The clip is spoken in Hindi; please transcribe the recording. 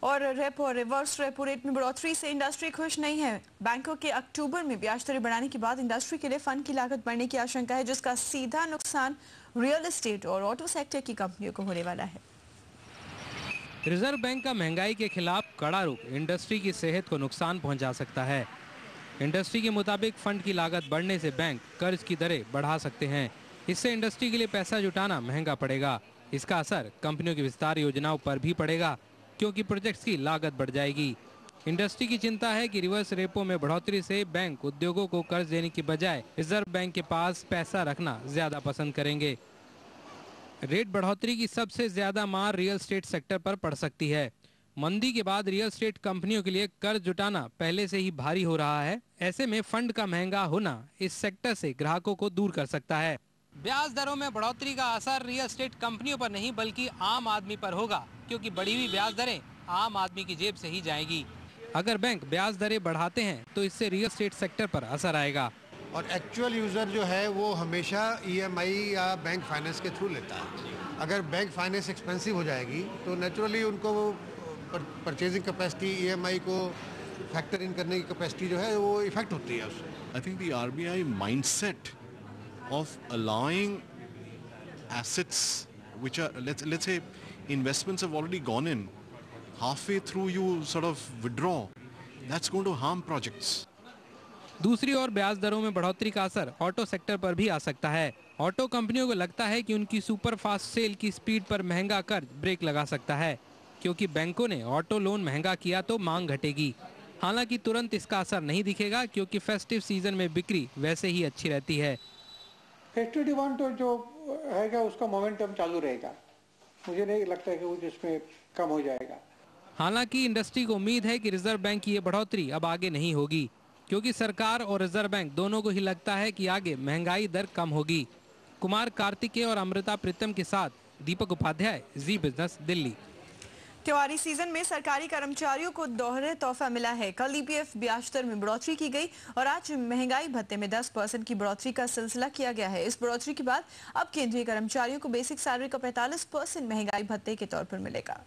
और रेपो और रिवर्स रेपो रेट में बढ़ोतरी से इंडस्ट्री खुश नहीं है। बैंकों के अक्टूबर में ब्याज दरें बढ़ाने के बाद इंडस्ट्री के लिए फंड की लागत बढ़ने की आशंका है, जिसका सीधा नुकसान रियल एस्टेट और ऑटो सेक्टर की कंपनियों को होने वाला है। रिजर्व बैंक का महंगाई के खिलाफ कड़ा रुख इंडस्ट्री की सेहत को नुकसान पहुंचा सकता है। इंडस्ट्री के मुताबिक फंड की लागत बढ़ने से बैंक कर्ज की दरें बढ़ा सकते हैं। इससे इंडस्ट्री के लिए पैसा जुटाना महंगा पड़ेगा। इसका असर कंपनियों की विस्तार योजनाओं पर भी पड़ेगा, क्योंकि प्रोजेक्ट्स की लागत बढ़ जाएगी। इंडस्ट्री की चिंता है कि रिवर्स रेपो में बढ़ोतरी से बैंक उद्योगों को कर्ज देने की बजाय रिजर्व बैंक के पास पैसा रखना ज्यादा पसंद करेंगे। रेट बढ़ोतरी की सबसे ज्यादा मार रियल एस्टेट सेक्टर पर पड़ सकती है। मंदी के बाद रियल एस्टेट कंपनियों के लिए कर्ज जुटाना पहले से ही भारी हो रहा है। ऐसे में फंड का महंगा होना इस सेक्टर से ग्राहकों को दूर कर सकता है। ब्याज दरों में बढ़ोतरी का असर रियल एस्टेट कंपनियों पर नहीं बल्कि आम आदमी पर होगा, क्योंकि बढ़ी हुई ब्याज दरें आम आदमी की जेब से ही जाएगी। अगर बैंक ब्याज दरें बढ़ाते हैं तो इससे रियल एस्टेट सेक्टर पर असर आएगा। और एक्चुअल यूज़र जो है वो हमेशा ईएमआई या बैंक फाइनेंस के थ्रू लेता है। अगर बैंक फाइनेंस एक्सपेंसिव हो जाएगी तो नेचुरली उनको परचेजिंग कैपेसिटी, ईएमआई को फैक्टर इन करने की कैपेसिटी जो है वो इफेक्ट होती है उससे। I think the RBI mindset of allowing assets which are let's say investments have already gone in, halfway through you sort of withdraw, that's going to harm projects. दूसरी ओर ब्याज दरों में बढ़ोतरी का असर ऑटो सेक्टर पर भी आ सकता है। ऑटो कंपनियों को लगता है कि उनकी सुपर फास्ट सेल की स्पीड पर महंगा कर्ज ब्रेक लगा सकता है, क्योंकि बैंकों ने ऑटो लोन महंगा किया तो मांग घटेगी। हालांकि तुरंत इसका असर नहीं दिखेगा, क्योंकि फेस्टिव सीजन में बिक्री वैसे ही अच्छी रहती है। फेस्टिव डिमांड तो जो रहेगा उसका मोमेंटम चालू रहेगा। मुझे नहीं लगता है कि वो जिसमें कम हो जाएगा। हालांकि इंडस्ट्री को उम्मीद है कि रिजर्व बैंक की ये बढ़ोतरी अब आगे नहीं होगी, क्योंकि सरकार और रिजर्व बैंक दोनों को ही लगता है कि आगे महंगाई दर कम होगी। कुमार कार्तिकेय और अमृता प्रीतम के साथ दीपक उपाध्याय, जी बिजनेस, दिल्ली। त्योहारी सीजन में सरकारी कर्मचारियों को दोहरे तोहफा मिला है। कल ईपीएफ ब्याज दर में बढ़ोतरी की गई और आज महंगाई भत्ते में 10% की बढ़ोतरी का सिलसिला किया गया है। इस बढ़ोतरी के बाद अब केंद्रीय कर्मचारियों को बेसिक सैलरी का 45% महंगाई भत्ते के तौर पर मिलेगा।